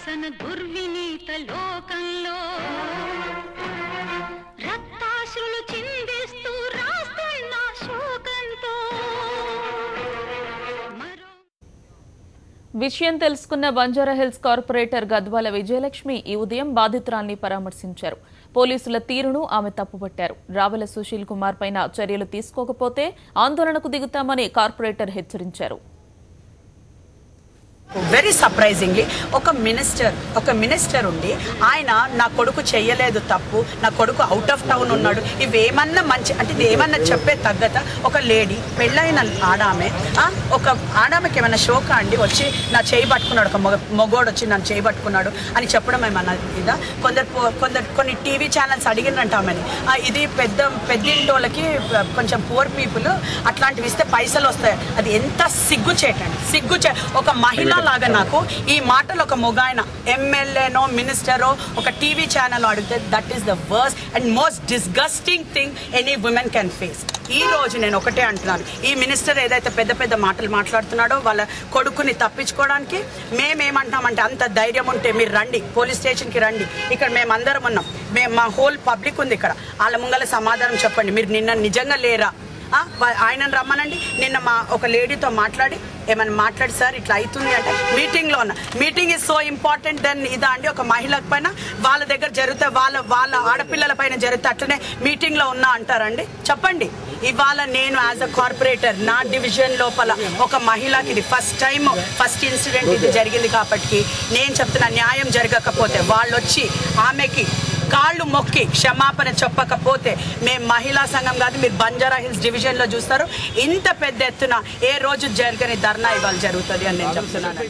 శాసన దుర్వినీత లోకంలో రక్తాశ్రులు చిందిస్తూ రాస్తున్న శోకంతో విషయం తెలుసుకున్న బంజారాహిల్స్ కార్పొరేటర్ గద్వాల విజయలక్ష్మి ఈ ఉదయం బాధితురాల్ని పరామర్శించారు. పోలీసుల తీరును ఆమె తప్పుపట్టారు. రావెల సుశీల్ కుమార్ పైన చర్యలు తీసుకోకపోతే ఆందోళనకు దిగుతామని కార్పొరేటర్ హెచ్చరించారు. వెరీ సర్ప్రైజింగ్లీ ఒక మినిస్టర్ ఉండి ఆయన నా కొడుకు చెయ్యలేదు తప్పు, నా కొడుకు అవుట్ ఆఫ్ టౌన్ ఉన్నాడు, ఇవేమన్నా మంచి అంటే ఇది ఏమన్నా చెప్పే తగ్గత ఒక లేడీ పెళ్ళైన ఒక ఆడామెకి ఏమైనా షోకా అండి వచ్చి నా చేయి పట్టుకున్నాడు, ఒక మొగోడు వచ్చి నన్ను చేయి పట్టుకున్నాడు అని చెప్పడం ఏమన్నా ఇదా? కొన్ని టీవీ ఛానల్స్ అడిగినట్టామని ఇది పెద్దింటోళ్ళకి కొంచెం పూర్ పీపుల్ అట్లాంటివి ఇస్తే పైసలు వస్తాయి. అది ఎంత సిగ్గుచేటండి. ఒక మహిళ లాగా నాకు ఈ మాటలు ఒక మొగాయన ఎమ్మెల్యేనో మినిస్టరో ఒక టీవీ ఛానల్ అడిగితే that is the worst and most disgusting thing any women can face. ఈ రోజు నేను ఒకటే అంటున్నాను, ఈ మినిస్టర్ ఏదైతే పెద్ద మాటలు మాట్లాడుతున్నాడో వాళ్ళ కొడుకుని తప్పించుకోవడానికి మేమేమంటున్నామంటే అంత ధైర్యం ఉంటే మీరు రండి, పోలీస్ స్టేషన్కి రండి, ఇక్కడ మేమందరం ఉన్నాం, మా హోల్ పబ్లిక్ ఉంది ఇక్కడ, వాళ్ళ ముంగల సమాధానం చెప్పండి. మీరు నిన్న నిజంగా లేరా? ఆయనను రమ్మనండి. నిన్న మా ఒక లేడీతో మాట్లాడి ఏమైనా మాట్లాడి సార్ ఇట్లా అవుతుంది అంటే మీటింగ్లో ఉన్న meeting is so important then ఇదా అండి? ఒక మహిళ పైన వాళ్ళ దగ్గర జరిగితే వాళ్ళ ఆడపిల్లల పైన జరిగితే అట్లనే మీటింగ్లో ఉన్నా అంటారండి? చెప్పండి. ఇవాళ నేను యాజ్ అ కార్పొరేటర్ నా డివిజన్ లోపల ఒక మహిళకి ఇది ఫస్ట్ ఇన్సిడెంట్ ఇది జరిగింది కాబట్టి నేను చెప్తున్నా, న్యాయం జరగకపోతే వాళ్ళు వచ్చి ఆమెకి కాళ్ళు మొక్కి క్షమాపణ చెప్పకపోతే మేము మహిళా సంఘం కాదు, మీరు బంజారాహిల్స్ డివిజన్లో చూస్తారు ఇంత పెద్ద ఎత్తున ఏ రోజు జరగని ధర్నా ఇవాళ జరుగుతుంది అని నేను చెప్తున్నాను.